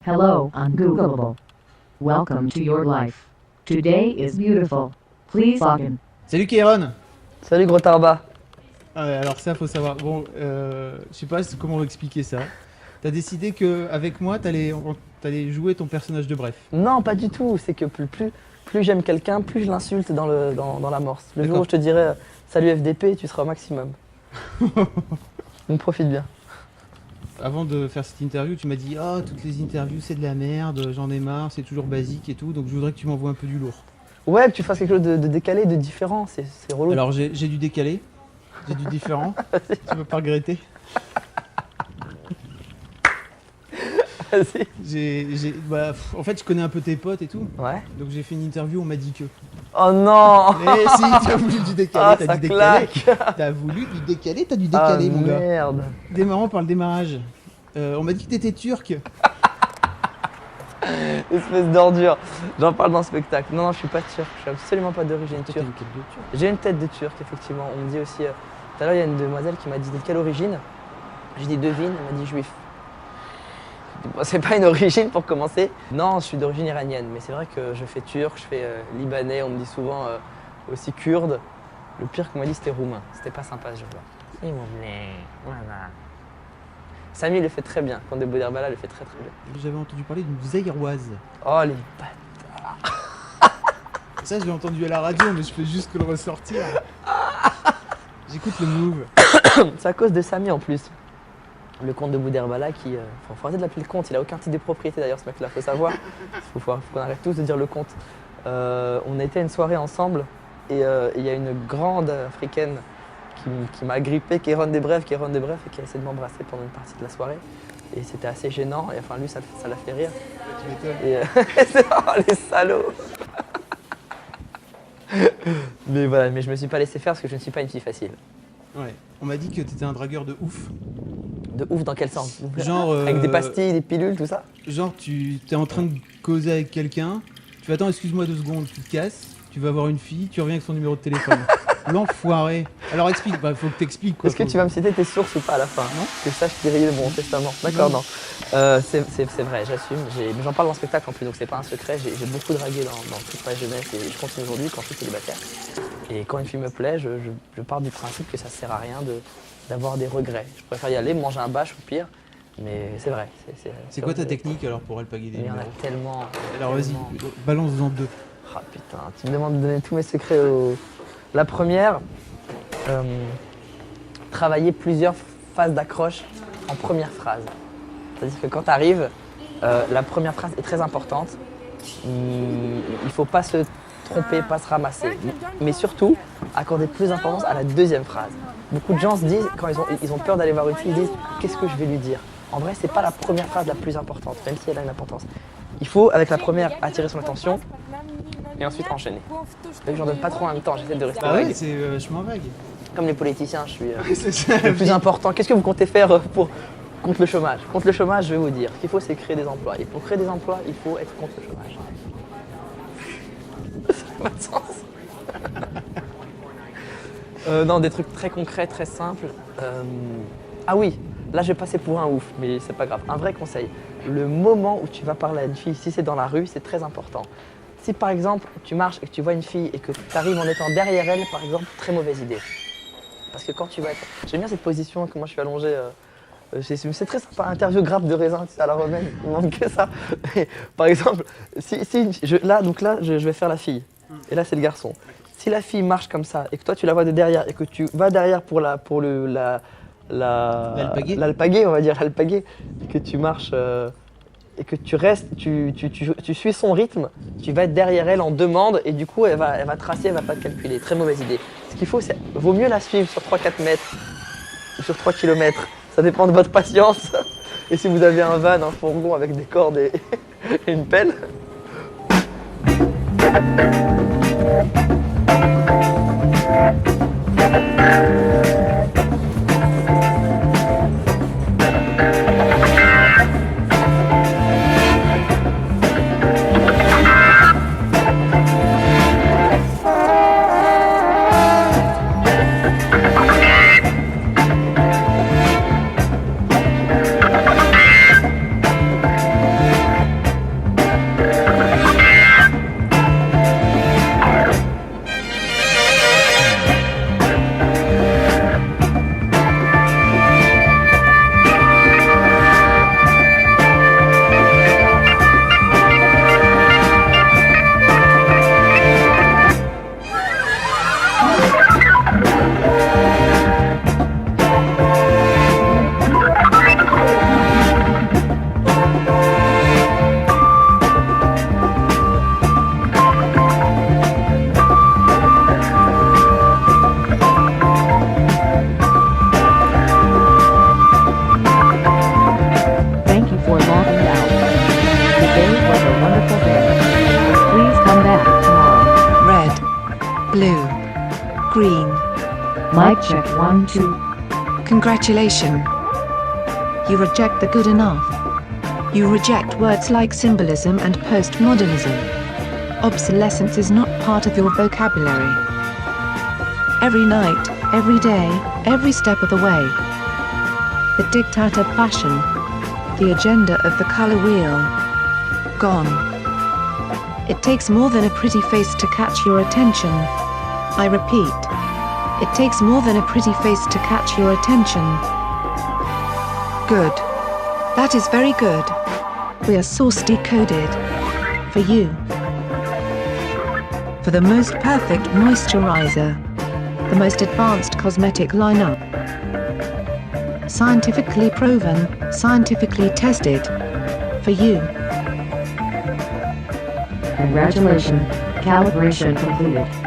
Hello, ungoogleable. Welcome to your life. Today is beautiful. Please log in. Salut Kéron. Salut gros tarba. Ah ouais, alors ça faut savoir. Bon, je sais pas comment expliquer ça. T'as décidé que avec moi t'allais jouer ton personnage de Bref. Non, pas du tout. C'est que plus j'aime quelqu'un, plus je l'insulte dans l'amorce. Le jour D'accord. où je te dirai salut FDP, tu seras au maximum. On profite bien. Avant de faire cette interview, tu m'as dit ah toutes les interviews c'est de la merde, j'en ai marre, c'est toujours basique et tout, donc je voudrais que tu m'envoies un peu du lourd. Ouais, que tu fasses quelque chose de décalé, de différent, c'est relou. Alors j'ai du décalé, j'ai du différent. Tu veux pas regretter? Vas-y. En fait je connais un peu tes potes et tout, Ouais. donc j'ai fait une interview, on m'a dit que. Oh non. Mais si, t'as voulu du décalé, Ah, t'as ça du décalé. claque. T'as voulu du décalé, t'as du Ah décalé mon gars. merde. Démarrons par le démarrage. On m'a dit que t'étais turc. Espèce d'ordure. J'en parle dans le spectacle. Non, je suis pas turc. Je suis absolument pas d'origine Toi, t'as turque. une tête de turc. J'ai une tête de turc, effectivement. On me dit aussi. Tout à l'heure, il y a une demoiselle qui m'a dit de quelle origine. J'ai dit devine, elle m'a dit juif. Bon, c'est pas une origine pour commencer. Non, je suis d'origine iranienne, mais c'est vrai que je fais turc, je fais libanais, on me dit souvent aussi kurde. Le pire qu'on m'a dit, c'était roumain. C'était pas sympa ce jour-là. S'il vous plaît, voilà. Samy le fait très bien. Quand de Bouderbala le fait très très bien. J'avais entendu parler d'une zaïroise. Oh les Ça, je l'ai entendu à la radio, mais je fais juste que le ressortir. J'écoute le move. C'est à cause de Samy en plus. Le comte de Bouderbala qui. Faut arrêter de l'appeler le comte, il a aucun titre de propriété d'ailleurs ce mec-là, faut savoir. Faut qu'on arrête tous de dire le comte. On a été à une soirée ensemble et il y a une grande africaine qui m'a agrippé, Kéron Desbrefs, et qui a essayé de m'embrasser pendant une partie de la soirée. Et c'était assez gênant, et enfin lui ça l'a fait rire. Tu m'étonnes. Et oh, les salauds. Mais voilà, mais je me suis pas laissé faire parce que je ne suis pas une fille facile. Ouais. On m'a dit que t'étais un dragueur de ouf. De ouf dans quel sens? Genre. Avec des pastilles, des pilules, tout ça? Genre, tu t'es en train de causer avec quelqu'un. Tu vas attends, excuse-moi 2 secondes, tu te casses. Tu vas voir une fille, tu reviens avec son numéro de téléphone. L'enfoiré. Alors explique, faut que t'expliques quoi. Est-ce que tu vas me citer tes sources ou pas à la fin? Non. Que je sache griller mon testament. D'accord, non. C'est vrai, j'assume. Mais j'en parle dans le spectacle en plus, donc c'est pas un secret. J'ai beaucoup dragué dans toute ma jeunesse et je continue aujourd'hui quand je suis célibataire. Et quand une fille me plaît, je pars du principe que ça sert à rien d'avoir des regrets. Je préfère y aller, manger un bâche ou pire. Mais c'est vrai. C'est quoi ta technique alors pour alpaguer des Il y en a numéros? tellement. Alors vas-y, tellement. balance-en 2. Ah putain, tu me demandes de donner tous mes secrets au. La première, travailler plusieurs phases d'accroche en première phrase. C'est-à-dire que quand tu arrives, la première phrase est très importante. Il ne faut pas se tromper, pas se ramasser. Mais surtout, accorder plus d'importance à la deuxième phrase. Beaucoup de gens se disent, quand ils ont peur d'aller voir une fille, ils disent qu'est-ce que je vais lui dire? En vrai, c'est pas la première phrase la plus importante, même si elle a une importance. Il faut, avec la première, attirer son attention et ensuite enchaîner. J'en donne pas trop en même temps, j'essaie de rester Ah vague. ouais, c'est vachement vague. Comme les politiciens, je suis C'est ça. le plus important. Qu'est-ce que vous comptez faire contre le chômage? Contre le chômage, je vais vous dire, ce qu'il faut, c'est créer des emplois. Et pour créer des emplois, il faut être contre le chômage. Ça n'a pas de sens. Non, des trucs très concrets, très simples. Ah oui, là, je vais passer pour un ouf, mais c'est pas grave. Un vrai conseil, le moment où tu vas parler à une fille, si c'est dans la rue, c'est très important. Si par exemple, tu marches et que tu vois une fille et que tu arrives en étant derrière elle, par exemple, très mauvaise idée. Parce que quand tu vas être... J'aime bien cette position, comment je suis allongé. C'est très sympa, interview grappe de raisin, tu sais, à la romaine, il manque que ça. Et, par exemple, là, je vais faire la fille, et là c'est le garçon. Si la fille marche comme ça, et que toi tu la vois de derrière, et que tu vas derrière l'alpaguer, on va dire, l'alpaguer, et que tu marches, et que tu restes, tu suis son rythme, tu vas être derrière elle en demande, et du coup elle va tracer, elle va pas te calculer. Très mauvaise idée. Ce qu'il faut, c'est vaut mieux la suivre sur 3-4 mètres, ou sur 3 km. Ça dépend de votre patience. Et si vous avez un van, un fourgon avec des cordes et une pelle. Today was a wonderful day. Please come back tomorrow. Red, blue, green. Mic check 1 2. Congratulations. You reject the good enough. You reject words like symbolism and postmodernism. Obsolescence is not part of your vocabulary. Every night, every day, every step of the way. The diktat of fashion. The agenda of the color wheel. Gone. It takes more than a pretty face to catch your attention. I repeat. It takes more than a pretty face to catch your attention. Good. That is very good. We are source decoded. For you. For the most perfect moisturizer. The most advanced cosmetic lineup. Scientifically proven, scientifically tested. For you. Congratulations. Calibration completed.